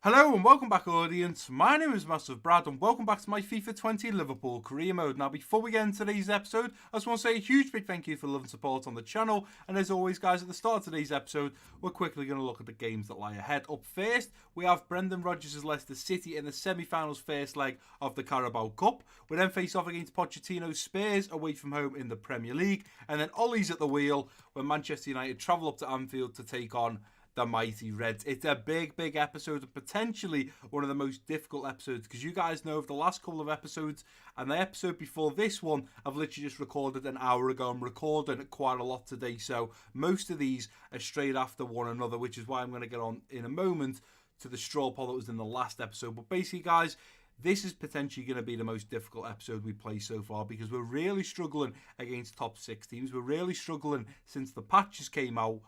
Hello and welcome back, audience. My name is MassiveBrad and welcome back to my FIFA 20 Liverpool career mode. Now, before we get into today's episode, I just want to say a huge big thank you for love and support on the channel. And as always, guys, at the start of today's episode, we're quickly going to look at the games that lie ahead. Up first, we have Brendan Rodgers' Leicester City in the semi-finals first leg of the Carabao Cup. We then face off against Pochettino's Spurs away from home in the Premier League. And then Ollie's at the wheel when Manchester United travel up to Anfield to take on the mighty Reds. It's a big episode and potentially one of the most difficult episodes because you guys know of the last couple of episodes and the episode before this one I've literally just recorded an hour ago. I'm recording quite a lot today, so most of these are straight after one another, which is why I'm going to get on in a moment to the straw poll that was in the last episode. But basically, guys, this is potentially going to be the most difficult episode we play so far because we're really struggling against top six teams. We're really struggling since the patches came out.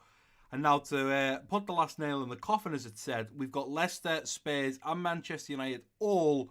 And now to put the last nail in the coffin, as it said, we've got Leicester, Spurs and Manchester United all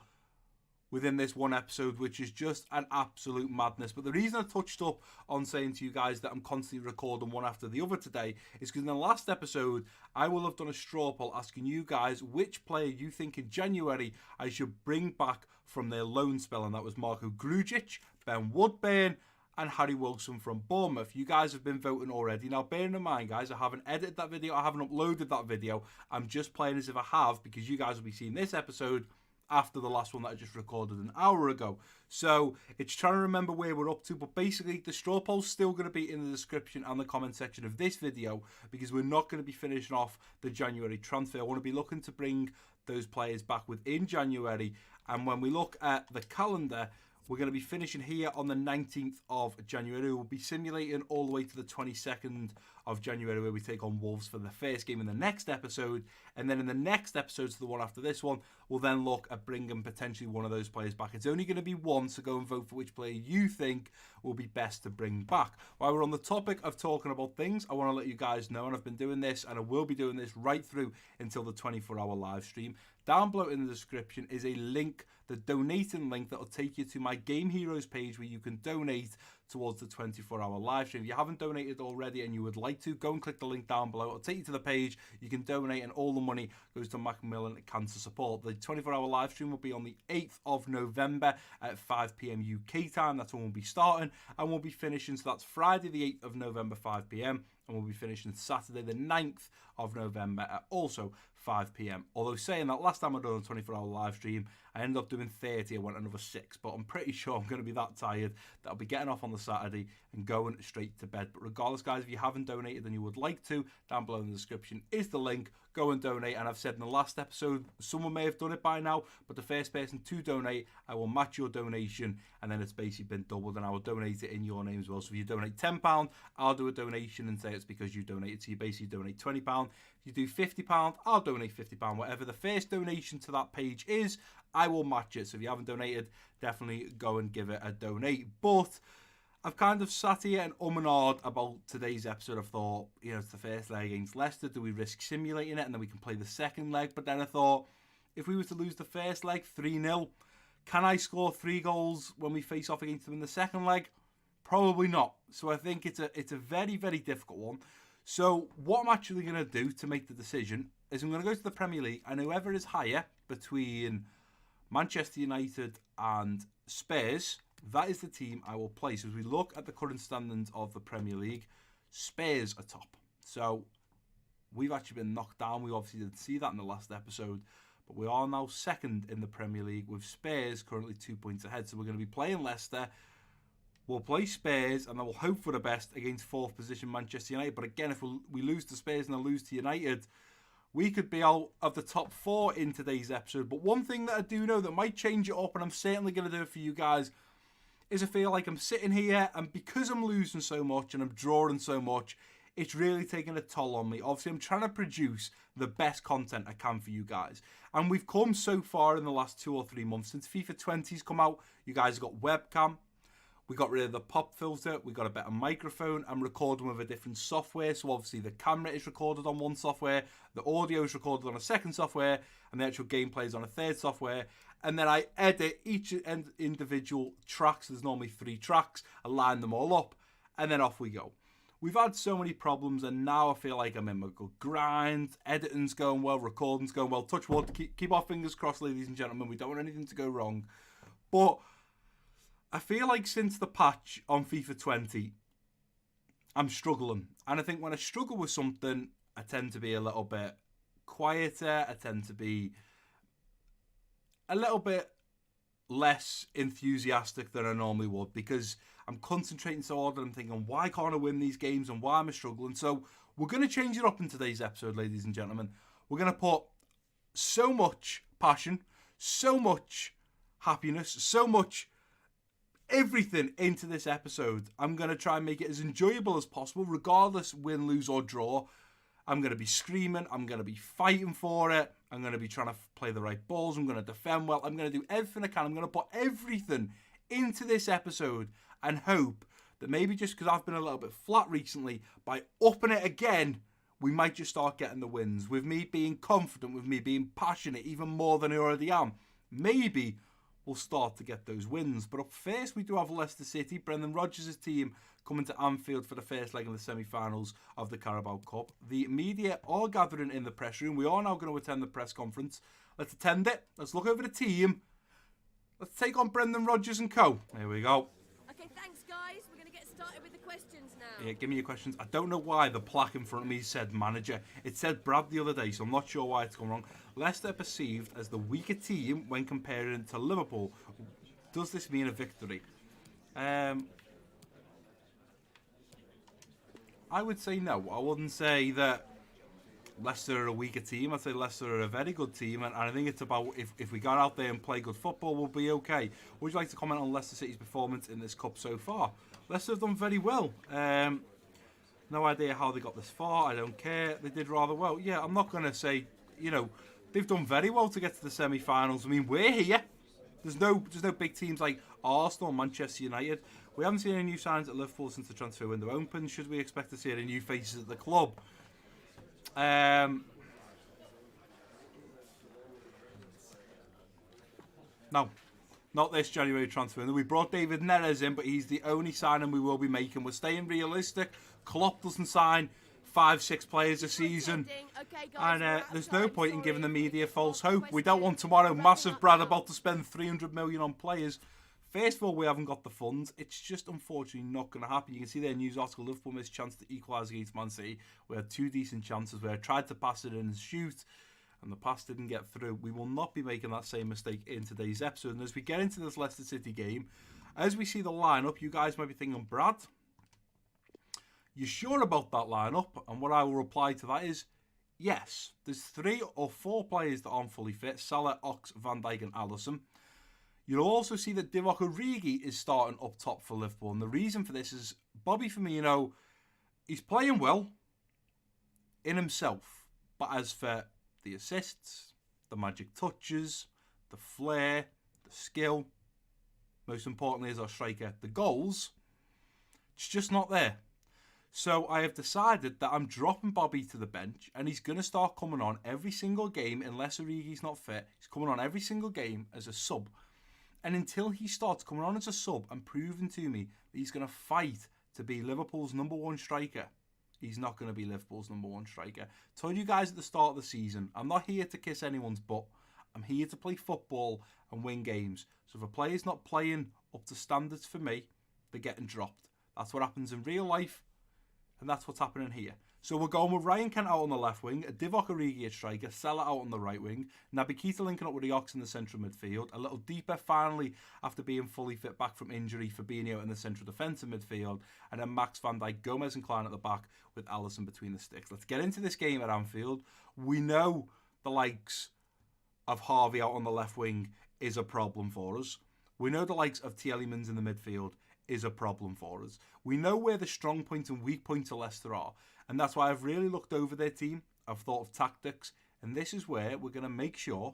within this one episode, which is just an absolute madness. But the reason I touched up on saying to you guys that I'm constantly recording one after the other today is because in the last episode, I will have done a straw poll asking you guys which player you think in January I should bring back from their loan spell. And that was Marco Grujic, Ben Woodburn, and Harry Wilson from Bournemouth. You guys have been voting already. Now, bearing in mind, guys, I haven't edited that video. I haven't uploaded that video. I'm just playing as if I have because you guys will be seeing this episode after the last one that I just recorded an hour ago. So it's trying to remember where we're up to. But basically, the straw poll's still going to be in the description and the comment section of this video because we're not going to be finishing off the January transfer. I want to be looking to bring those players back within January. And when we look at the calendar, we're going to be finishing here on the 19th of January. We'll be simulating all the way to the 22nd of January where we take on Wolves for the first game in the next episode. And then in the next episode, so the one after this one, we'll then look at bringing potentially one of those players back. It's only going to be one, so go and vote for which player you think will be best to bring back. While we're on the topic of talking about things, I want to let you guys know, and I've been doing this, and I will be doing this right through until the 24-hour live stream. Down below in the description is a link, the donating link that will take you to my Game Heroes page where you can donate towards the 24-hour live stream. If you haven't donated already and you would like to, go and click the link down below. It'll take you to the page. You can donate and all the money goes to Macmillan Cancer Support. The 24-hour live stream will be on the 8th of November at 5 p.m. UK time. That's when we'll be starting and we'll be finishing. So that's Friday the 8th of November, 5 p.m. and we'll be finishing Saturday the 9th of November at also 5 p.m. Although saying that, last time I done a 24-hour live stream, I ended up doing 30. I went another 6, but I'm pretty sure I'm going to be that tired that I'll be getting off on the Saturday and going straight to bed. But regardless, guys, if you haven't donated and you would like to, down below in the description is the link. Go and donate. And I've said in the last episode, someone may have done it by now, but the first person to donate, I will match your donation, and then it's basically been doubled, and I will donate it in your name as well. So if you donate £10, I'll do a donation and say it's because you donated. So you basically donate £20. If you do £50, I'll donate £50. Whatever the first donation to that page is, I will match it. So if you haven't donated, definitely go and give it a donate. But I've kind of sat here and and ahhed about today's episode. I thought, it's the first leg against Leicester. Do we risk simulating it and then we can play the second leg? But then I thought, if we were to lose the first leg 3-0, can I score 3 goals when we face off against them in the second leg? Probably not. So I think it's a very difficult one. So what I'm actually going to do to make the decision is I'm going to go to the Premier League, and whoever is higher between Manchester United and Spurs, that is the team I will play. So as we look at the current standings of the Premier League, Spurs are top. So we've actually been knocked down. We obviously didn't see that in the last episode, but we are now second in the Premier League with Spurs currently 2 points ahead. So we're going to be playing Leicester. We'll play Spurs and then we'll hope for the best against 4th position Manchester United. But again, if we lose to Spurs and then lose to United, we could be out of the top 4 in today's episode. But one thing that I do know that might change it up, and I'm certainly going to do it for you guys, is I feel like I'm sitting here and because I'm losing so much and I'm drawing so much, it's really taking a toll on me. Obviously, I'm trying to produce the best content I can for you guys. And we've come so far in the last 2 or 3 months. Since FIFA 20's come out, you guys have got webcam. We got rid of the pop filter. We got a better microphone. I'm recording with a different software. So obviously the camera is recorded on one software. The audio is recorded on a second software. And the actual gameplay is on a third software. And then I edit each individual track. So there's normally 3 tracks. I line them all up. And then off we go. We've had so many problems, and now I feel like I'm in my good grind. Editing's going well, recording's going well. Touch wood, keep our fingers crossed, ladies and gentlemen. We don't want anything to go wrong. But I feel like since the patch on FIFA 20, I'm struggling. And I think when I struggle with something, I tend to be a little bit quieter. I tend to be a little bit less enthusiastic than I normally would, because I'm concentrating so hard and I'm thinking, why can't I win these games and why am I struggling? So we're going to change it up in today's episode, ladies and gentlemen. We're going to put so much passion, so much happiness, so much everything into this episode. I'm going to try and make it as enjoyable as possible, regardless win, lose or draw. I'm going to be screaming. I'm going to be fighting for it. I'm going to be trying to play the right balls. I'm going to defend well. I'm going to do everything I can. I'm going to put everything into this episode and hope that maybe just because I've been a little bit flat recently, by upping it again, we might just start getting the wins. With me being confident, with me being passionate even more than I already am, maybe we'll start to get those wins. But up first, we do have Leicester City. Brendan Rodgers' team coming to Anfield for the first leg of the semi-finals of the Carabao Cup. The media are gathering in the press room. We are now going to attend the press conference. Let's attend it. Let's look over the team. Let's take on Brendan Rodgers and co. Here we go. Okay, thanks guys. We're going to get started with the questions now. Yeah, give me your questions. I don't know why the plaque in front of me said manager. It said Brad the other day, so I'm not sure why it's gone wrong. Leicester perceived as the weaker team when comparing to Liverpool. Does this mean a victory? I would say no. I wouldn't say that Leicester are a weaker team. I'd say Leicester are a very good team, and I think it's about if we got out there and play good football, we'll be okay. Would you like to comment on Leicester City's performance in this cup so far? Leicester have done very well. No idea how they got this far. I don't care. They did rather well. Yeah, I'm not going to say, they've done very well to get to the semi-finals. I mean, we're here. There's no big teams like Arsenal, Manchester United. We haven't seen any new signs at Liverpool since the transfer window opened. Should we expect to see any new faces at the club? No, not this January transfer window. We brought David Neres in, but he's the only signing we will be making. We're staying realistic. Klopp doesn't sign 5-6 players a season, Okay, guys, and there's no point in giving the media false hope. We don't want tomorrow MassiveBrad about to spend 300 million on players. First of all, we haven't got the funds. It's just unfortunately not going to happen. You can see their news article, Liverpool missed chance to equalise against Man City. We had 2 decent chances where I tried to pass it in and shoot, and the pass didn't get through. We will not be making that same mistake in today's episode. And as we get into this Leicester City game, as we see the lineup, you guys might be thinking, Brad, you sure about that lineup? And what I will reply to that is, yes. There's 3 or 4 players that aren't fully fit. Salah, Ox, Van Dijk and Alisson. You'll also see that Divock Origi is starting up top for Liverpool. And the reason for this is Bobby Firmino, he's playing well in himself. But as for the assists, the magic touches, the flair, the skill, most importantly as our striker, the goals, it's just not there. So I have decided that I'm dropping Bobby to the bench and he's going to start coming on every single game unless Origi's not fit. He's coming on every single game as a sub. And until he starts coming on as a sub and proving to me that he's going to fight to be Liverpool's number 1 striker, he's not going to be Liverpool's number 1 striker. Told you guys at the start of the season, I'm not here to kiss anyone's butt. I'm here to play football and win games. So if a player's not playing up to standards for me, they're getting dropped. That's what happens in real life, and that's what's happening here. So we're going with Ryan Kent out on the left wing, a Divock Origi at striker, Salah out on the right wing, Naby Keita linking up with the Ox in the central midfield, a little deeper finally after being fully fit back from injury, Fabinho in the central defensive midfield, and then Max Van Dijk, Gomez and Klein at the back with Alisson between the sticks. Let's get into this game at Anfield. We know the likes of Harvey out on the left wing is a problem for us. We know the likes of Tielemans in the midfield is a problem for us. We know where the strong points and weak points of Leicester are, and that's why I've really looked over their team. I've thought of tactics, and this is where we're going to make sure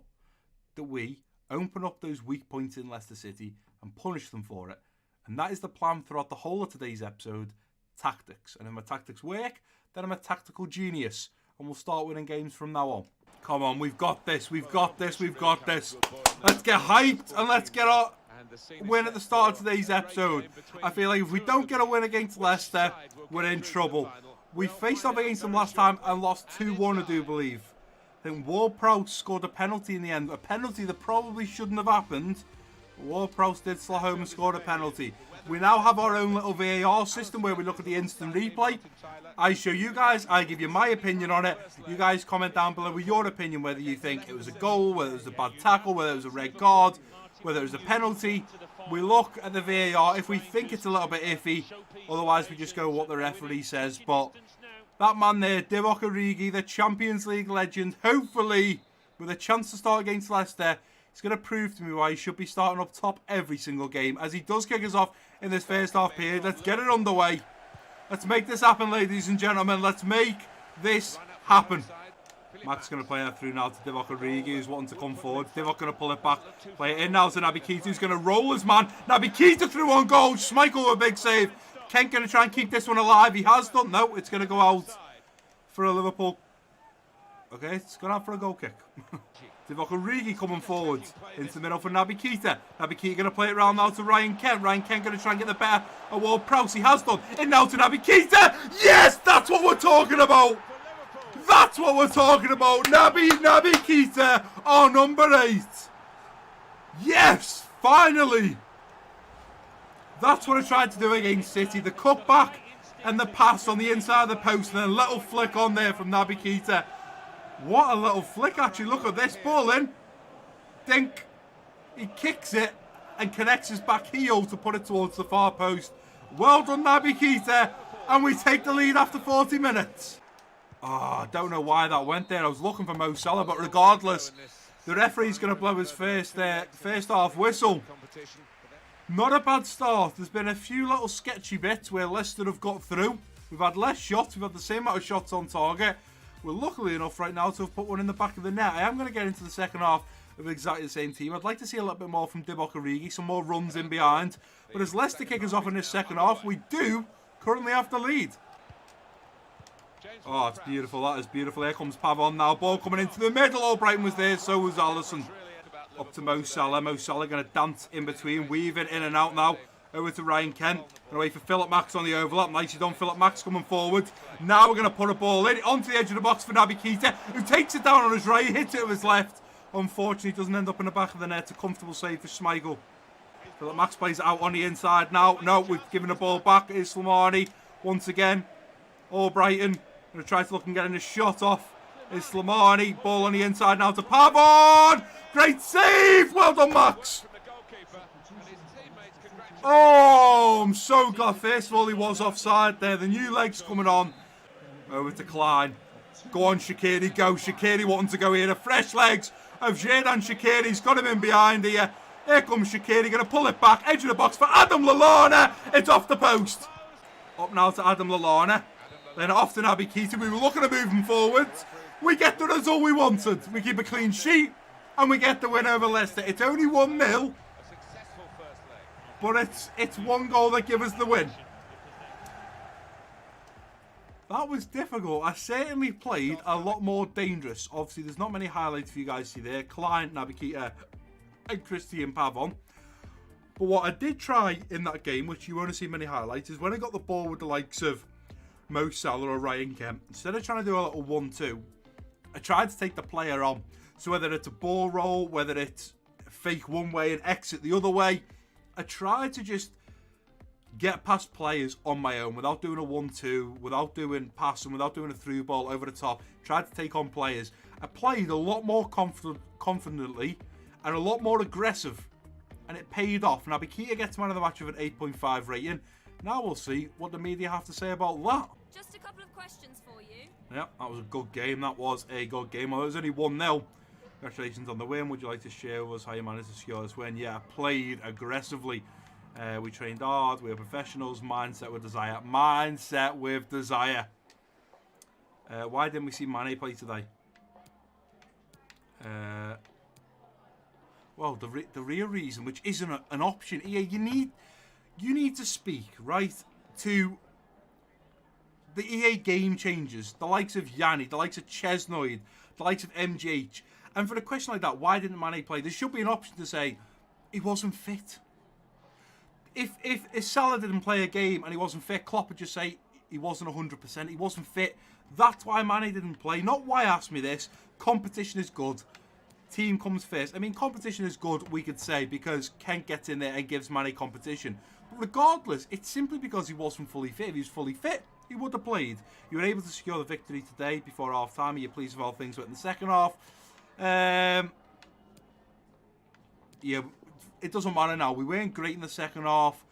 that we open up those weak points in Leicester City and punish them for it. And that is the plan throughout the whole of today's episode, tactics. And if my tactics work, then I'm a tactical genius, and we'll start winning games from now on. Come on, we've got this, we've got this, we've got this. Let's get hyped and let's get our... win at the start of today's episode. I feel like if we don't get a win against Leicester, we're in trouble. We faced off against them last time and lost 2-1, I do believe. I think Ward-Prowse scored a penalty in the end. A penalty that probably shouldn't have happened. Ward-Prowse did slot home and scored a penalty. We now have our own little VAR system where we look at the instant replay. I show you guys, I give you my opinion on it. You guys comment down below with your opinion, whether you think it was a goal, whether it was a bad tackle, whether it was a red card, whether it was a penalty. We look at the VAR if we think it's a little bit iffy. Otherwise, we just go what the referee says. But that man there, Divock Origi, the Champions League legend, hopefully with a chance to start against Leicester, he's going to prove to me why he should be starting up top every single game, as he does kick us off in this first half period. Let's get it underway. Let's make this happen, ladies and gentlemen. Let's make this happen. Max going to play that through now to Divock Origi, who's wanting to come forward. Divock going to pull it back. Play it in now to Naby Keita, who's going to roll his man. Naby Keita through on goal. Schmeichel with a big save. Kent going to try and keep this one alive. He has done. No, it's going to go out for a Liverpool. Okay, it's going out for a goal kick. Divock Origi coming forward into the middle for Naby Keita. Naby Keita going to play it round now to Ryan Kent. Ryan Kent going to try and get the better of Ward-Prowse. He has done. In now to Naby Keita. Yes, that's what we're talking about. That's what we're talking about. Naby Keita, our number 8. Yes, finally. That's what I tried to do against City. The cutback and the pass on the inside of the post, and a little flick on there from Naby Keita. What a little flick, actually. Look at this ball in. Dink. He kicks it and connects his back heel to put it towards the far post. Well done, Naby Keita. And we take the lead after 40 minutes. I don't know why that went there. I was looking for Mo Salah, but regardless, the referee's going to blow his first half whistle. Not a bad start. There's been a few little sketchy bits where Leicester have got through. We've had less shots. We've had the same amount of shots on target. We're luckily enough right now to have put one in the back of the net. I am going to get into the second half of exactly the same team. I'd like to see a little bit more from Divock Origi, some more runs in behind. But as Leicester kick us off in this second half, we do currently have the lead. Oh, it's beautiful. That is beautiful. Here comes Pavon now. Ball coming into the middle. Oh, Brighton was there. So was Alisson. Up to Mo Salah. Mo Salah going to dance in between. Weaving in and out now. Over to Ryan Kent. And away for Philip Max on the overlap. Nicely done. Philip Max coming forward. Now we're going to put a ball in. Onto the edge of the box for Naby Keita, who takes it down on his right. Hits it with his left. Unfortunately, doesn't end up in the back of the net. A comfortable save for Schmeichel. Philip Max plays it out on the inside now. No, we've given the ball back. It's Slimani. Once again. All Brighton. Going to try to look and get in a shot off. It's Slimani. Ball on the inside now to Pavon. Great save. Well done, Max. Oh, I'm so glad. First of all, he was offside there. The new legs coming on. Over to Klein. Go on, Shaqiri. Go. Shaqiri wanting to go here. The fresh legs of Xherdan Shaqiri. He's got him in behind here. Here comes Shaqiri. Going to pull it back. Edge of the box for Adam Lallana. It's off the post. Up now to Adam Lallana. Then off to Naby Keita. We were looking to move him forward. We get the result we wanted. We keep a clean sheet. And we get the win over Leicester. It's only 1-0. But it's one goal that gives us the win. That was difficult. I certainly played a lot more dangerous. Obviously, there's not many highlights for you guys to see there. Klein, Naby Keita, and Christian Pavon. But what I did try in that game, which you won't see many highlights, is when I got the ball with the likes of Mo Salah or Ryan Kent, instead of trying to do a little 1-2, I tried to take the player on. So whether it's a ball roll, whether it's fake one way and exit the other way, I tried to just get past players on my own without doing a 1-2, without doing passing, without doing a through ball over the top. Tried to take on players. I played a lot more confidently and a lot more aggressive, and it paid off. Naby Keita gets man of the match with an 8.5 rating. Now we'll see what the media have to say about that. Just a couple of questions for you. Yeah, that was a good game. That was a good game. Well, it was only 1-0. Congratulations on the win. Would you like to share with us how you managed to secure this win? Yeah, I played aggressively. We trained hard. We were professionals. Mindset with desire. Mindset with desire. Why didn't we see Mane play today? Well, the real reason, which isn't an option, EA, you need to speak, right, to the EA game changers, the likes of Yanni, the likes of Chesnoid, the likes of MGH. And for a question like that, why didn't Mane play? There should be an option to say he wasn't fit. if Salah didn't play a game and he wasn't fit, Klopp would just say he wasn't 100%. He wasn't fit. That's why Mane didn't play. Not why ask me this. Competition is good. Team comes first. I mean, competition is good, we could say, because Kent gets in there and gives Mane competition. But regardless, it's simply because he wasn't fully fit. If he was fully fit, he would have played. You were able to secure the victory today before half-time. Are you pleased with how things went in the second half? Yeah, it doesn't matter now. We weren't great in the second half,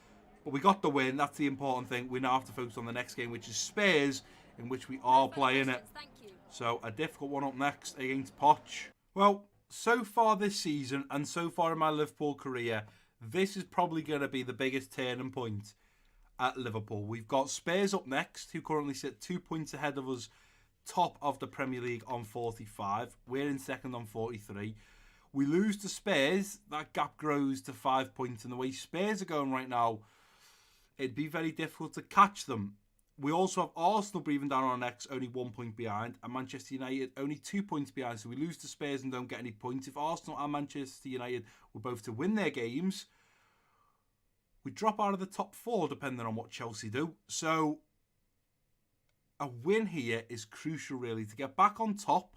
but we got the win. That's the important thing. We now have to focus on the next game, which is Spurs, in which we are playing it. Thank you. So a difficult one up next against Poch. Well, so far this season and so far in my Liverpool career, this is probably going to be the biggest turning point at Liverpool. We've got Spurs up next, who currently sit 2 points ahead of us, top of the Premier League on 45. We're in second on 43. We lose to Spurs, that gap grows to 5 points. And the way Spurs are going right now, it'd be very difficult to catch them. We also have Arsenal breathing down on our necks, only 1 point behind, and Manchester United only 2 points behind. So we lose to Spurs and don't get any points. If Arsenal and Manchester United were both to win their games, we drop out of the top 4 depending on what Chelsea do. So a win here is crucial, really. To get back on top,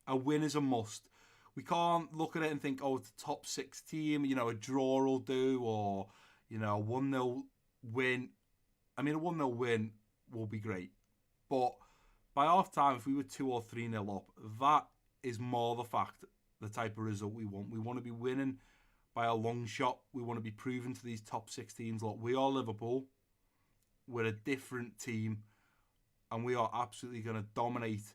a win is a must. We can't look at it and think, oh, it's a top 6 team, you know, a draw will do, or, you know, a 1-0 win. I mean, a 1-0 win will be great. But by half-time, if we were 2 or 3-0 up, that is more the fact, the type of result we want. We want to be winning by a long shot. We want to be proving to these top 6 teams, look, we are Liverpool. We're a different team. And we are absolutely going to dominate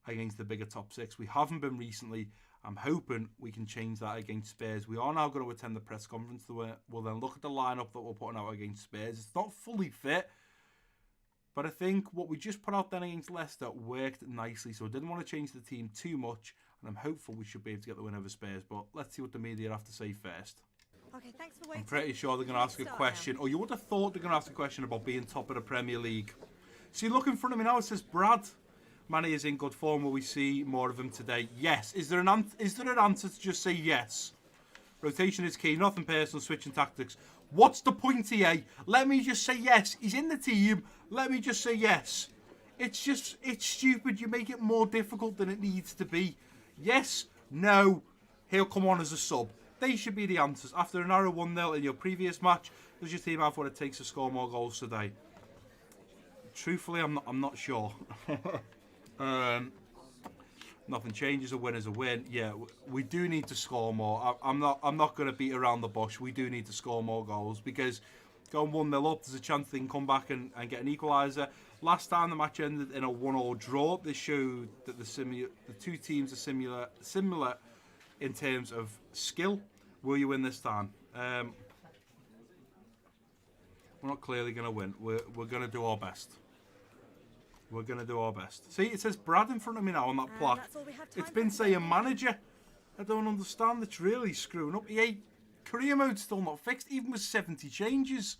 against the bigger top 6. We haven't been recently. I'm hoping we can change that against Spurs. We are now going to attend the press conference. We'll then look at the lineup that we're putting out against Spurs. It's not fully fit, but I think what we just put out then against Leicester worked nicely. So I didn't want to change the team too much, and I'm hopeful we should be able to get the win over Spurs. But let's see what the media have to say first. Okay, thanks for waiting. I'm pretty sure they're going to ask a question, or you would have thought they're going to ask a question about being top of the Premier League. See, look in front of me now, it says Brad. Mane is in good form. Will we see more of him today? Yes. Is there an answer to just say yes? Rotation is key. Nothing personal. Switching tactics. What's the point here? Let me just say yes. He's in the team. Let me just say yes. It's stupid. You make it more difficult than it needs to be. Yes. No. He'll come on as a sub. They should be the answers. After a narrow 1-0 in your previous match, does your team have what it takes to score more goals today? Truthfully, I'm not sure. Nothing changes. A win is a win. Yeah, we do need to score more. I'm not going to beat around the bush. We do need to score more goals because going 1-0 up, there's a chance they can come back and get an equaliser. Last time the match ended in a 1-1 draw. This showed that the two teams are similar in terms of skill. Will you win this time? We're not clearly going to win. We're going to do our best. We're going to do our best. See, it says Brad in front of me now on that plaque. It's been saying manager. I don't understand. It's really screwing up. EA career mode's still not fixed, even with 70 changes.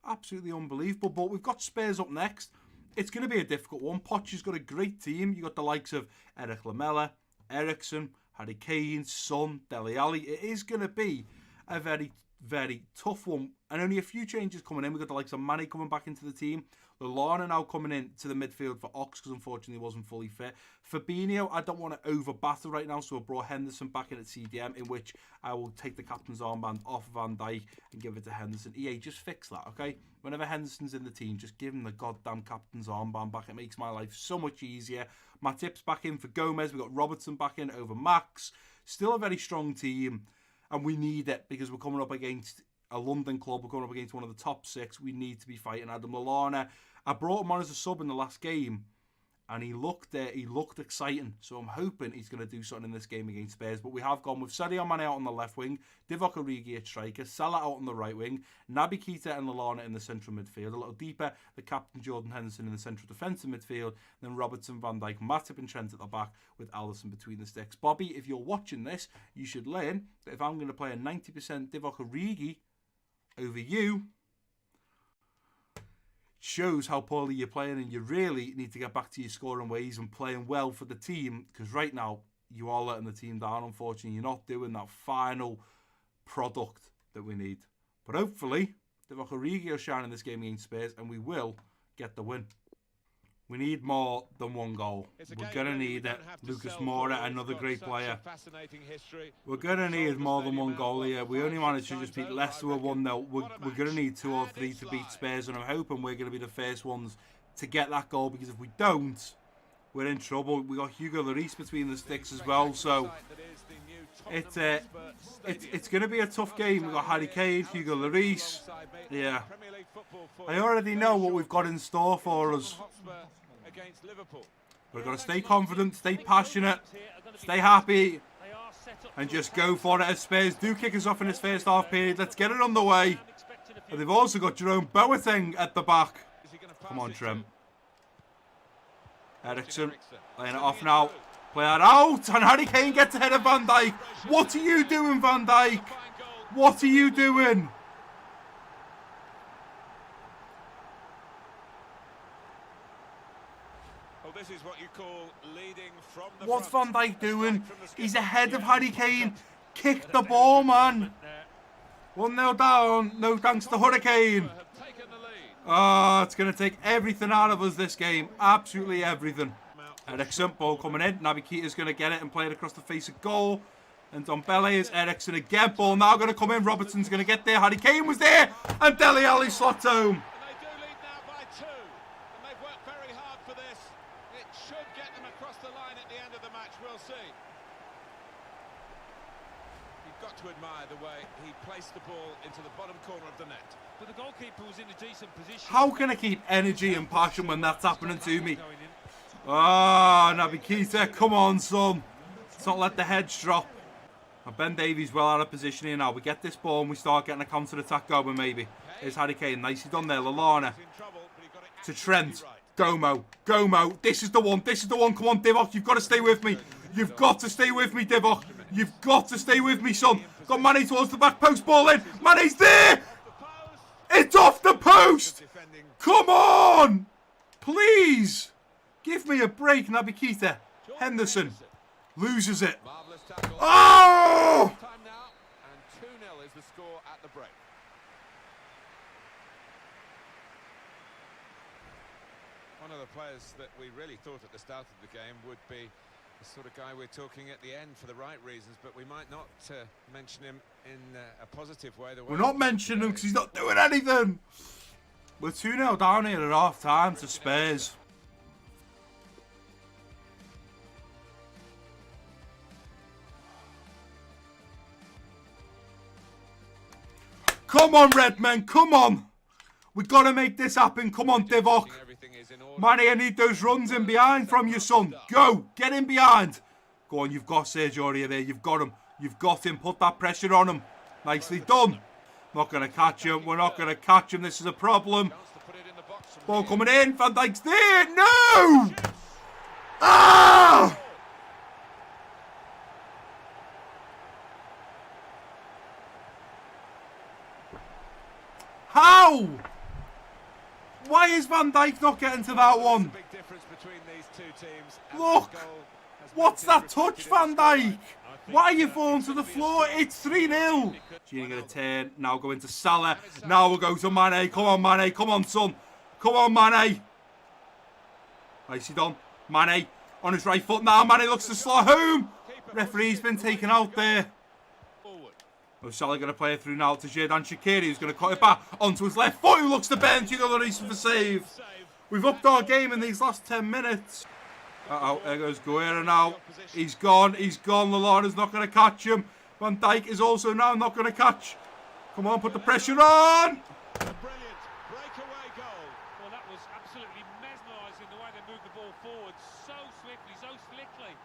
Absolutely unbelievable. But we've got Spurs up next. It's going to be a difficult one. Poch has got a great team. You've got the likes of Eric Lamela, Ericsson, Harry Kane, Son, Dele Alli. It is going to be a very, very tough one. And only a few changes coming in. We've got the likes of Mane coming back into the team. Lallana now coming in to the midfield for Ox because unfortunately he wasn't fully fit. Fabinho, I don't want to over battle right now, so I brought Henderson back in at CDM, in which I will take the captain's armband off Van Dijk and give it to Henderson. EA, just fix that, okay? Whenever Henderson's in the team, just give him the goddamn captain's armband back. It makes my life so much easier. Matip's back in for Gomez. We've got Robertson back in over Max. Still a very strong team, and we need it because we're coming up against a London club. We're going up against one of the top 6. We need to be fighting Adam Lallana. I brought him on as a sub in the last game, and he looked exciting. So I'm hoping he's going to do something in this game against Spurs. But we have gone with Sadio Mane out on the left wing, Divock Origi at striker, Salah out on the right wing, Naby Keita and Lallana in the central midfield. A little deeper, the captain Jordan Henderson in the central defensive midfield, then Robertson, Van Dijk, Matip and Trent at the back with Alisson between the sticks. Bobby, if you're watching this, you should learn that if I'm going to play a 90% Divock Origi over you, shows how poorly you're playing, and you really need to get back to your scoring ways and playing well for the team, because right now you are letting the team down. Unfortunately, you're not doing that final product that we need. But hopefully Divock Origi will shine in this game against Spurs, and we will get the win. We need more than one goal. We're going to need it. Lucas Moura, another great player. We're going to need more than one goal here. We only managed to just beat Leicester with 1-0. We're going to need 2 or 3 to beat Spurs, and I'm hoping we're going to be the first ones to get that goal, because if we don't, we're in trouble. We got Hugo Lloris between the sticks as well, so it's going to be a tough game. We got Harry Kane, Hugo Lloris. Yeah, I already know what we've got in store for us. We've got to stay confident, stay passionate, stay happy, and just go for it as Spurs do kick us off in this first half period. Let's get it on the way. And they've also got Jerome Boateng at the back. Come on, Trent. Eriksen laying it off now. Play that out, and Harry Kane gets ahead of Van Dijk. What are you doing, Van Dijk? What are you doing? This is what you call leading from the What's front. Van Dijk doing? He's ahead of Harry Kane. Kick the ball, man. 1-0 down. No thanks to Hurricane. It's going to take everything out of us this game. Absolutely everything. Eriksen, ball coming in. Naby Keita's going to get it and play it across the face of goal. And Dombele is Eriksen again. Ball now going to come in. Robertson's going to get there. Harry Kane was there. And Dele Alli slots home. To admire the way he placed the ball into the bottom corner of the net. But the goalkeeper was in a decent position. How can I keep energy and passion when that's happening to me? Naby Keita, come on, son. Let's not let the heads drop. And Ben Davies well out of position here now. We get this ball and we start getting a counter-attack going, maybe. Here's Harry Kane. Nicely done there. Lallana. To Trent. Gomo. This is the one. Come on, Divock. You've got to stay with me. You've got to stay with me, Divock. You've got to stay with me, son. Got Mane towards the back post, ball in. Mane's there. It's off the post. Come on. Please. Give me a break, Naby Keita. Henderson loses it. Oh! Time now, and 2-0 is the score at the break. One of the players that we really thought at the start of the game would be the sort of guy we're talking at the end for the right reasons, but we might not mention him in a positive way. We're not mentioning him because he's not doing anything. We're 2-0 down here at half time to Spurs. Come on, Redmen, come on. We've got to make this happen. Come on, Divock. Mane, I need those runs in behind from you, son. Go, get in behind. Go on, you've got Sergio Aurier there. You've got him. You've got him. Put that pressure on him. Nicely done. Not going to catch him. We're not going to catch him. This is a problem. Ball coming in. Van Dijk's there. No! Ah! How? Why is Van Dijk not getting to that one? Look, what's that touch, Van Dijk? Why are you falling to the floor? It's 3-0. Gini going to turn, now go into Salah. Now we'll go to Mane. Come on, Mane. Come on, son. Come on, Mane. Nicely done. Mane on his right foot now. Mane looks to slot home. Referee's been taken out there. Salah going to play it through now to Xherdan Shaqiri, who's going to cut it back onto his left foot, who looks to bend Hugo Lloris for the save. We've upped our game in these last 10 minutes. There goes Guerra now. He's gone. Lallana's not going to catch him. Van Dijk is also now not going to catch. Come on, put the pressure on. A brilliant breakaway goal. Well, that was absolutely mesmerising the way they moved the ball forward so swiftly, so slickly.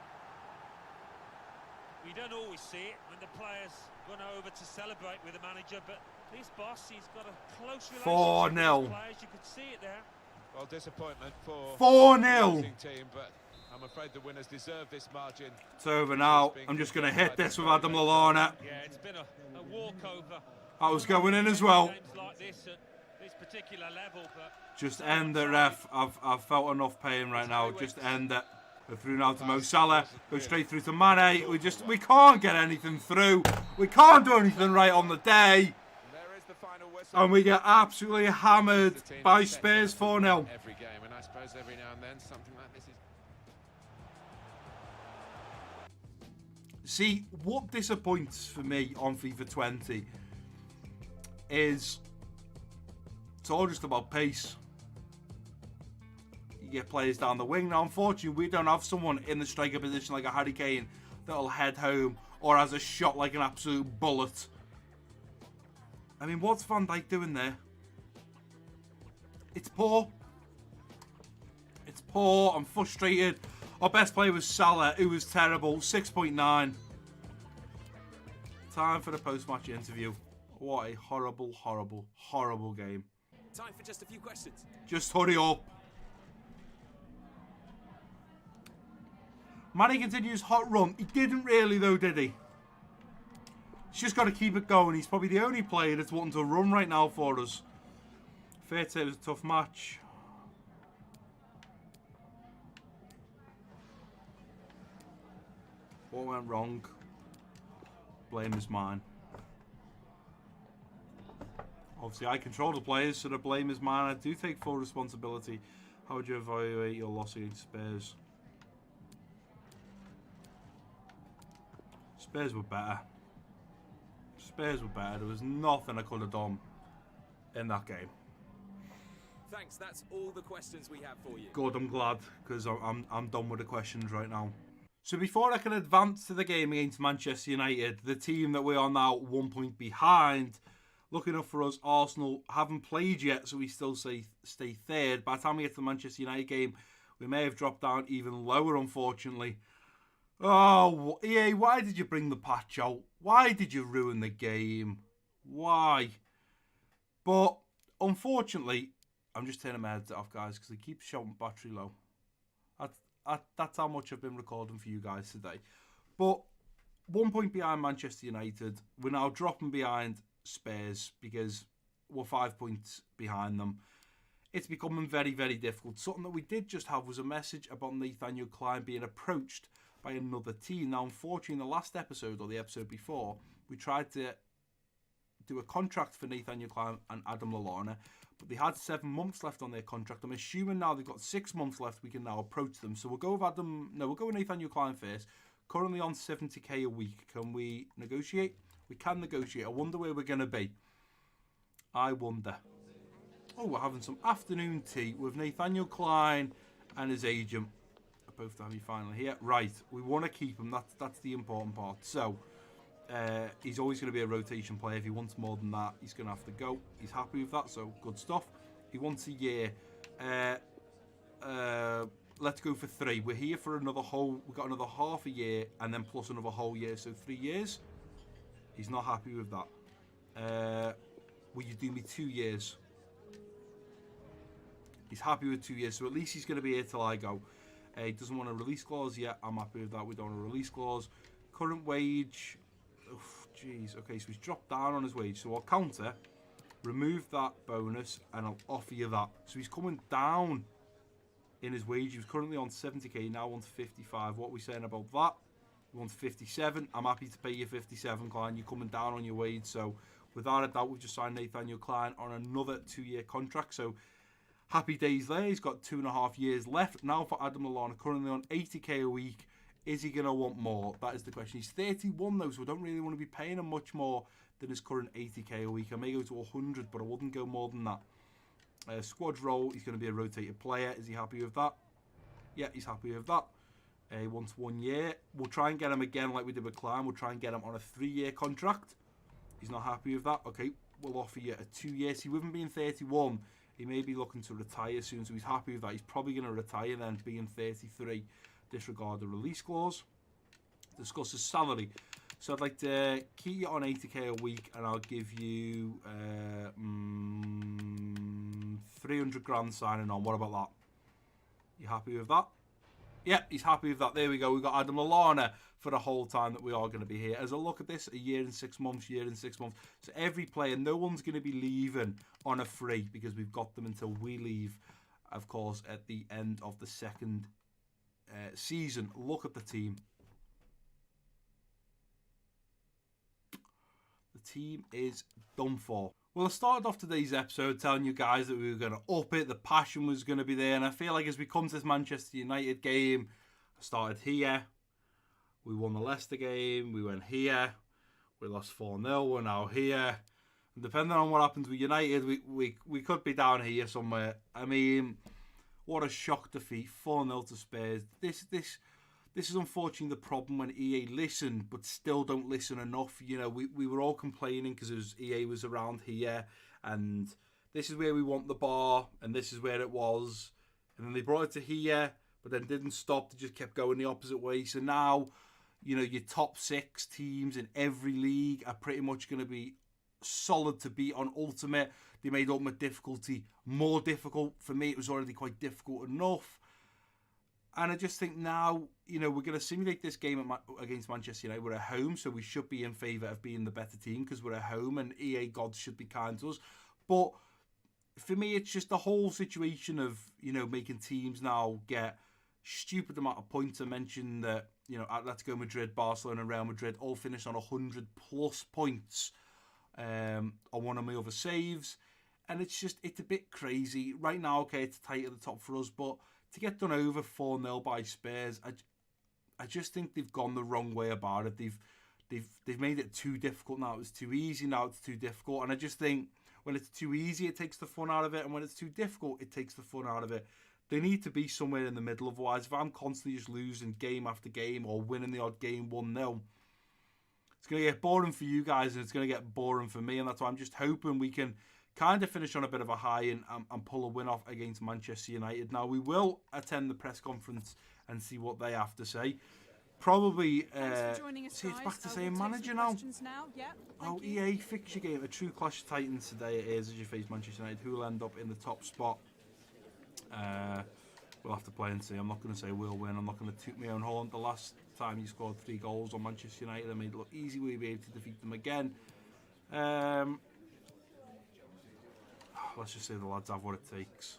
We don't always see it when the players run over to celebrate with the manager, but this boss, he's got a close relationship with his players. You could see it there. Well, disappointment for 4-0. team, but I'm afraid the winners deserve this margin. It's over now. I'm just going to hit this with Adam Lallana. Yeah, it's been a walkover. That was going in as well. Games like this at this particular level, but just end it, ref. I've felt enough pain right now. Just end it. Go through now to Mo Salah. Go straight through to Mane. We can't get anything through. We can't do anything right on the day. There is the final whistle. And we get absolutely hammered by Spurs 4-0. Every game, and I suppose every now and then something like this is. See, what disappoints for me on FIFA 20 is it's all just about pace. You get players down the wing. Now, unfortunately, we don't have someone in the striker position like a Harry Kane that'll head home or has a shot like an absolute bullet. I mean, what's Van Dijk doing there? It's poor. It's poor. I'm frustrated. Our best player was Salah, who was terrible. 6.9. Time for the post-match interview. What a horrible, horrible, horrible game. Time for just a few questions. Just hurry up. Manny continues hot run. He didn't really though, did he? He's just got to keep it going. He's probably the only player that's wanting to run right now for us. Fair to say it was a tough match. What went wrong? Blame is mine. Obviously, I control the players, so the blame is mine. I do take full responsibility. How would you evaluate your loss against Spurs? Spurs were better. Spurs were better. There was nothing I could have done in that game. Thanks, that's all the questions we have for you. Good, I'm glad, because I'm done with the questions right now. So before I can advance to the game against Manchester United, the team that we are now 1 point behind, looking up for us, Arsenal haven't played yet, so we still stay third. By the time we get to the Manchester United game, we may have dropped down even lower, unfortunately. Oh, EA, why did you bring the patch out? Why did you ruin the game? Why? But, unfortunately, I'm just turning my headset off, guys, because it keeps showing battery low. That's how much I've been recording for you guys today. But 1 point behind Manchester United. We're now dropping behind Spurs because we're 5 points behind them. It's becoming very, very difficult. Something that we did just have was a message about Nathaniel Klein being approached by another team. Now, unfortunately, in the last episode or the episode before, we tried to do a contract for Nathaniel Klein and Adam Lallana, but they had 7 months left on their contract. I'm assuming now they've got 6 months left, we can now approach them. So we'll go with Nathaniel Klein first. Currently on 70k a week. Can we negotiate? We can negotiate. I wonder where we're going to be. I wonder. Oh, we're having some afternoon tea with Nathaniel Klein and his agent. Both having finally here. Right, we want to keep him. That's the important part. So, he's always going to be a rotation player. If he wants more than that, he's going to have to go. He's happy with that, so good stuff. He wants a year. Let's go for 3. We're here for another whole... We've got another half a year and then plus another whole year, so 3 years. He's not happy with that. Will you do me 2 years? He's happy with 2 years, so at least he's going to be here till I go. He doesn't want a release clause yet. I'm happy with that. We don't want a release clause. Current wage. Jeez. Okay, so he's dropped down on his wage. So I'll counter, remove that bonus, and I'll offer you that. So he's coming down in his wage. He was currently on 70k, now wants 55. What are we saying about that? He wants 57. I'm happy to pay you 57, Klein. You're coming down on your wage. So without a doubt, we've just signed Nathaniel Klein on another 2-year contract. So happy days there. He's got 2.5 years left. Now for Adam Lallana, currently on 80k a week. Is he going to want more? That is the question. He's 31 though, so I don't really want to be paying him much more than his current 80k a week. I may go to 100, but I wouldn't go more than that. Squad role, he's going to be a rotated player. Is he happy with that? Yeah, he's happy with that. He wants 1 year. We'll try and get him again like we did with Klein. We'll try and get him on a 3-year contract. He's not happy with that. Okay, we'll offer you a 2 year. See, with him being 31, he may be looking to retire soon, so he's happy with that. He's probably going to retire then, being 33. Disregard the release clause. Discuss his salary. So I'd like to keep you on 80k a week, and I'll give you 300 grand signing on. What about that? You happy with that? Yep, he's happy with that. There we go. We've got Adam Lallana for the whole time that we are going to be here. As I look at this, a year and 6 months, year and 6 months. So every player, no one's going to be leaving on a free because we've got them until we leave, of course, at the end of the second season. Look at the team. The team is done for. Well, I started off today's episode telling you guys that we were going to up it, the passion was going to be there, and I feel like as we come to this Manchester United game, I started here, we won the Leicester game, we went here, we lost 4-0, we're now here, and depending on what happens with United, we could be down here somewhere. I mean, what a shock defeat, 4-0 to Spurs. This is unfortunately the problem when EA listen, but still don't listen enough. You know, we were all complaining because EA was around here, and this is where we want the bar, and this is where it was. And then they brought it to here, but then didn't stop. They just kept going the opposite way. So now, you know, your top 6 teams in every league are pretty much going to be solid to beat on Ultimate. They made Ultimate difficulty more difficult. For me, it was already quite difficult enough. And I just think now, you know, we're going to simulate this game against Manchester United. We're at home, so we should be in favour of being the better team because we're at home and EA gods should be kind to us. But for me, it's just the whole situation of, you know, making teams now get stupid amount of points. I mentioned that, you know, Atletico Madrid, Barcelona and Real Madrid all finished on 100 plus points on one of my other saves. And it's a bit crazy. Right now, okay, it's tight at the top for us, but to get done over 4-0 by Spurs, I just think they've gone the wrong way about it. They've made it too difficult now. It was too easy, now it's too difficult. And I just think when it's too easy, it takes the fun out of it. And when it's too difficult, it takes the fun out of it. They need to be somewhere in the middle. Otherwise, if I'm constantly just losing game after game or winning the odd game 1-0, it's going to get boring for you guys and it's going to get boring for me. And that's why I'm just hoping we can kind of finish on a bit of a high and pull a win off against Manchester United. Now, we will attend the press conference and see what they have to say. Probably, see, it's back to saying manager now. EA, fix your game. A true clash of titans today it is as you face Manchester United, who will end up in the top spot. We'll have to play and see. I'm not going to say we'll win. I'm not going to toot my own horn. The last time you scored 3 goals on Manchester United, I made it look easy. We'll be able to defeat them again. Let's just say the lads have what it takes.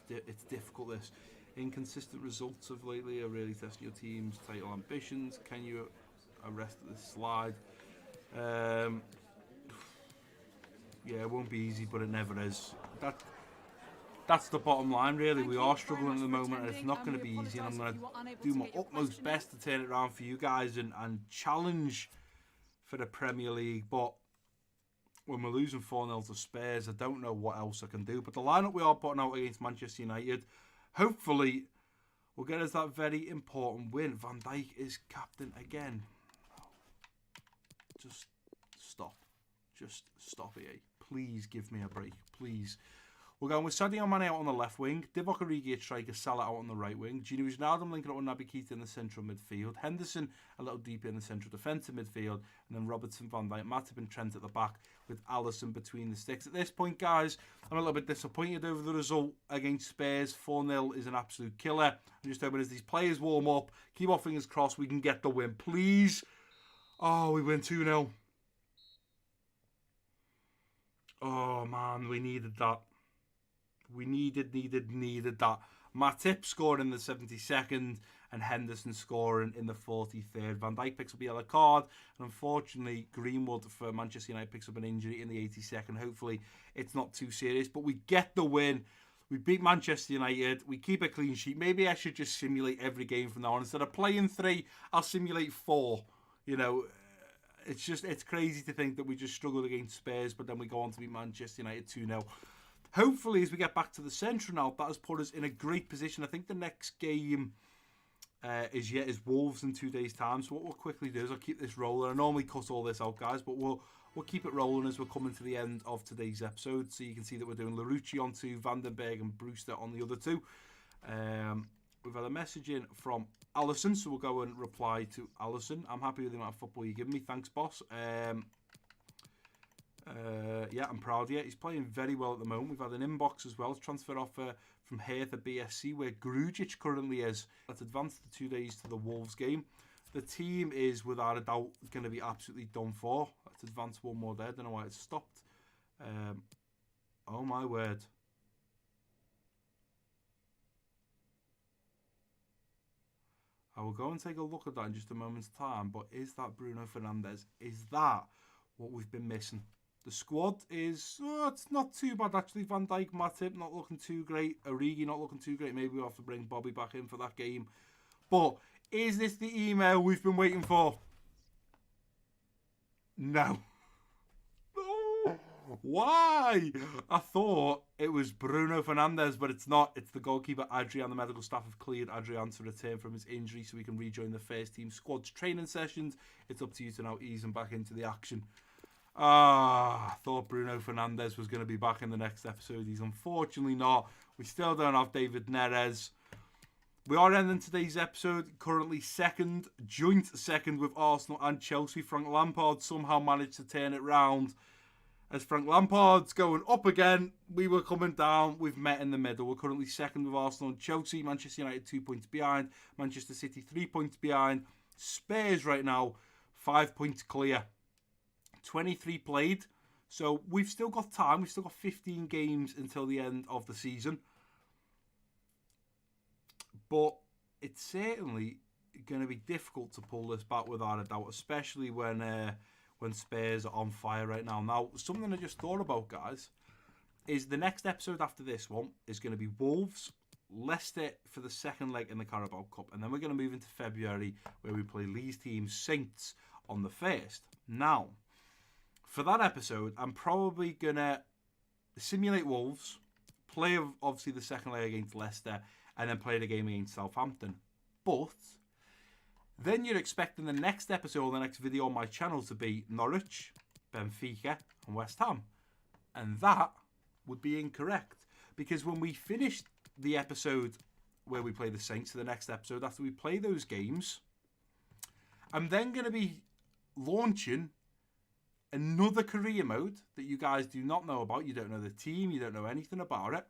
It's difficult, this. Inconsistent results of lately are really testing your team's title ambitions. Can you arrest this slide? Yeah, it won't be easy, but it never is. That's the bottom line, really. We are struggling at the moment, and it's not going to be easy. And I'm going to do my utmost best to turn it around for you guys and challenge for the Premier League. But when we're losing 4-0 to Spurs, I don't know what else I can do. But the lineup we are putting out against Manchester United, hopefully, will get us that very important win. Van Dijk is captain again. Just stop. Just stop, EA. Please give me a break. Please. We're going with Sadio Mane out on the left wing, Divock Origi at striker, Salah out on the right wing, Gino Wijnaldum linking up with Naby Keita in the central midfield, Henderson a little deeper in the central defensive midfield, and then Robertson, Van Dijk, Matip and Trent at the back with Alisson between the sticks. At this point, guys, I'm a little bit disappointed over the result against Spurs. 4-0 is an absolute killer. I'm just hoping as these players warm up, keep our fingers crossed, we can get the win. Please. Oh, we win 2-0. Oh, man, we needed that. We needed that. Matip scored in the 72nd and Henderson scoring in the 43rd. Van Dijk picks up a yellow card. And unfortunately, Greenwood for Manchester United picks up an injury in the 82nd. Hopefully, it's not too serious. But we get the win. We beat Manchester United. We keep a clean sheet. Maybe I should just simulate every game from now on. Instead of playing 3, I'll simulate 4. You know, it's crazy to think that we just struggled against Spurs, but then we go on to beat Manchester United 2-0. Hopefully, as we get back to the centre now, that has put us in a great position. I think the next game is Wolves in 2 days' time. So what we'll quickly do is I'll keep this rolling. I normally cut all this out, guys, but we'll keep it rolling as we're coming to the end of today's episode. So you can see that we're doing Larouci on 2, Vandenberg and Brewster on the other 2. We've had a message in from Alisson, so we'll go and reply to Alisson. I'm happy with the amount of football you're giving me. Thanks, boss. Yeah, I'm proud of you. He's playing very well at the moment. We've had an inbox as well. Transfer offer from Hertha BSC, where Grujic currently is. Let's advance the 2 days to the Wolves game. The team is, without a doubt, going to be absolutely done for. Let's advance one more there. Don't know why it stopped. Oh, my word. I will go and take a look at that in just a moment's time. But is that Bruno Fernandes? Is that what we've been missing? The squad is, it's not too bad actually. Van Dijk, Matip not looking too great. Origi not looking too great. Maybe we'll have to bring Bobby back in for that game. But is this the email we've been waiting for? No. Why? I thought it was Bruno Fernandes, but it's not. It's the goalkeeper, Adrian. The medical staff have cleared Adrian to return from his injury so he can rejoin the first team squad's training sessions. It's up to you to now ease him back into the action. I thought Bruno Fernandes was going to be back in the next episode. He's unfortunately not. We still don't have David Neres. We are ending today's episode currently joint second with Arsenal and Chelsea. Frank Lampard somehow managed to turn it round. As Frank Lampard's going up again, we were coming down. We've met in the middle. We're currently second with Arsenal and Chelsea. Manchester United 2 points behind. Manchester City 3 points behind. Spurs right now 5 points clear. 23 played. So we've still got time. We've still got 15 games until the end of the season. But it's certainly going to be difficult to pull this back without a doubt, especially when Spurs are on fire right now. Now, something I just thought about, guys, is the next episode after this one is going to be Wolves, Leicester for the second leg in the Carabao Cup. And then we're going to move into February where we play Leeds team Saints on the 1st. Now, for that episode, I'm probably going to simulate Wolves, play obviously the second leg against Leicester, and then play the game against Southampton. But then you're expecting the next episode, the next video on my channel to be Norwich, Benfica, and West Ham. And that would be incorrect. Because when we finish the episode where we play the Saints, the next episode, after we play those games, I'm then going to be launching another career mode that you guys do not know about. You don't know the team, you don't know anything about it.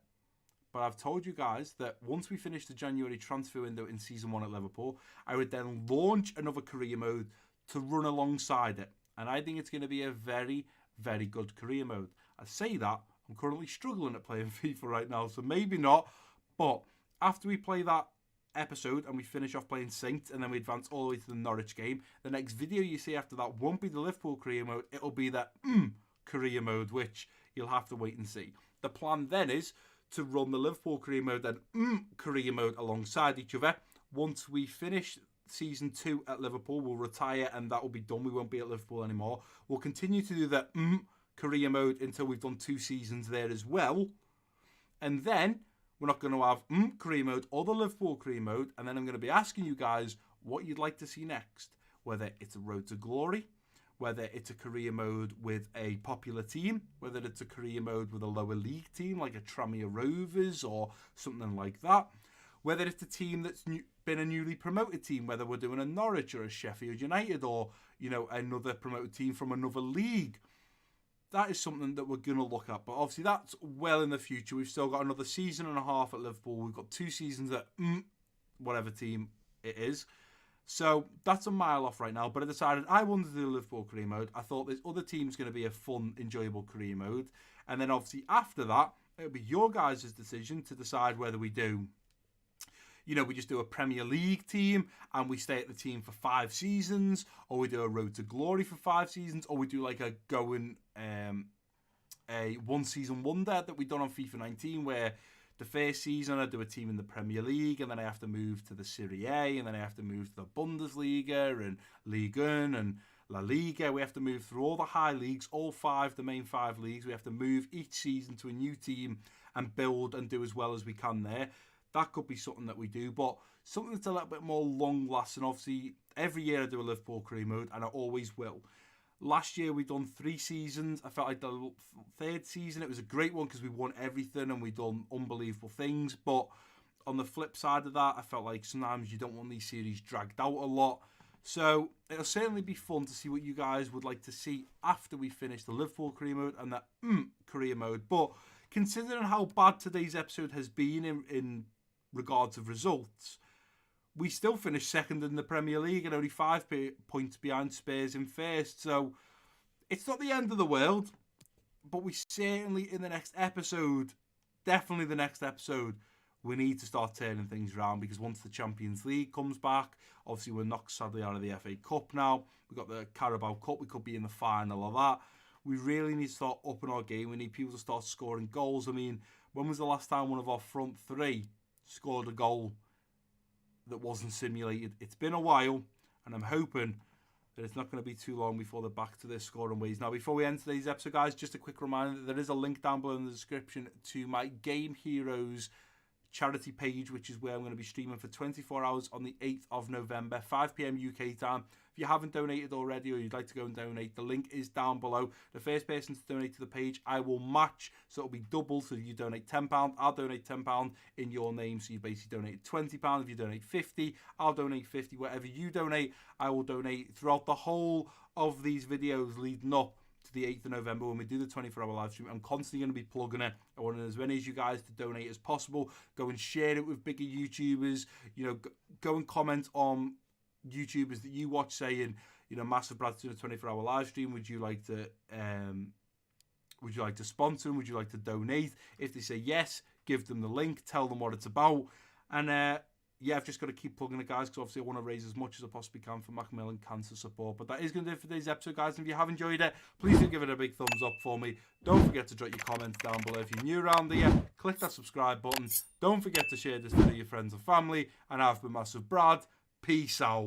But I've told you guys that once we finish the January transfer window in Season 1 at Liverpool, I would then launch another career mode to run alongside it. And I think it's going to be a very, very good career mode. I say that, I'm currently struggling at playing FIFA right now, so maybe not. But after we play that episode and we finish off playing Saints and then we advance all the way to the Norwich game, the next video you see after that won't be the Liverpool career mode, it'll be the career mode, which you'll have to wait and see. The plan then is to run the Liverpool career mode and career mode alongside each other. Once we finish Season 2 at Liverpool, we'll retire and that will be done. We won't be at Liverpool anymore. We'll continue to do the career mode until we've done 2 seasons there as well. And then we're not going to have career mode or the Liverpool career mode. And then I'm going to be asking you guys what you'd like to see next. Whether it's a road to glory, whether it's a career mode with a popular team, whether it's a career mode with a lower league team like a Tranmere Rovers or something like that, whether it's a team that's been a newly promoted team, whether we're doing a Norwich or a Sheffield United or, you know, another promoted team from another league. That is something that we're going to look at. But obviously that's well in the future. We've still got another season and a half at Liverpool. We've got 2 seasons at whatever team it is. So that's a mile off right now. But I decided I wanted to do the Liverpool career mode. I thought this other team's going to be a fun, enjoyable career mode. And then obviously after that, it'll be your guys' decision to decide whether we do, you know, we just do a Premier League team and we stay at the team for 5 seasons, or we do a Road to Glory for 5 seasons, or we do like a one season wonder that we done on FIFA 19 where the first season I do a team in the Premier League and then I have to move to the Serie A and then I have to move to the Bundesliga and Ligue 1 and La Liga. We have to move through all the high leagues, all 5, the main 5 leagues. We have to move each season to a new team and build and do as well as we can there. That could be something that we do, but something that's a little bit more long-lasting. Obviously, every year I do a Liverpool career mode, and I always will. Last year we done 3 seasons. I felt like the 3rd season, it was a great one because we won everything and we done unbelievable things. But on the flip side of that, I felt like sometimes you don't want these series dragged out a lot. So it'll certainly be fun to see what you guys would like to see after we finish the Liverpool career mode and that career mode. But considering how bad today's episode has been in regards of results, we still finished second in the Premier League and only 5 points behind Spurs in first. So it's not the end of the world, but we certainly in the next episode, definitely the next episode, we need to start turning things around, because once the Champions League comes back, obviously we're knocked sadly out of the FA Cup now. We've got the Carabao Cup. We could be in the final of that. We really need to start upping our game. We need people to start scoring goals. I mean, when was the last time one of our front three scored a goal that wasn't simulated? It's been a while, and I'm hoping that it's not going to be too long before they're back to their scoring ways. Now, before we end today's episode, guys, just a quick reminder that there is a link down below in the description to my Game Heroes charity page, which is where I'm going to be streaming for 24 hours on the 8th of November, 5 p.m. UK time. If you haven't donated already, or you'd like to go and donate, the link is down below. The first person to donate to the page, I will match, so it'll be double. So if you donate £10, I'll donate £10 in your name. So you basically donated £20. If you donate 50, I'll donate 50. Whatever you donate, I will donate throughout the whole of these videos leading up to the 8th of November when we do the 24-hour live stream. I'm constantly going to be plugging it. I want as many as you guys to donate as possible. Go and share it with bigger YouTubers. You know, go and comment on YouTubers that you watch saying, you know, MassiveBrad's doing a 24-hour live stream. Would you like to sponsor them? Would you like to donate? If they say yes, give them the link. Tell them what it's about. And yeah, I've just got to keep plugging it, guys, because obviously I want to raise as much as I possibly can for Macmillan Cancer support. But that is going to do it for today's episode, guys. And if you have enjoyed it, please do give it a big thumbs up for me. Don't forget to drop your comments down below. If you're new around here, click that subscribe button. Don't forget to share this video with your friends and family. And I've been MassiveBrad. Peace out.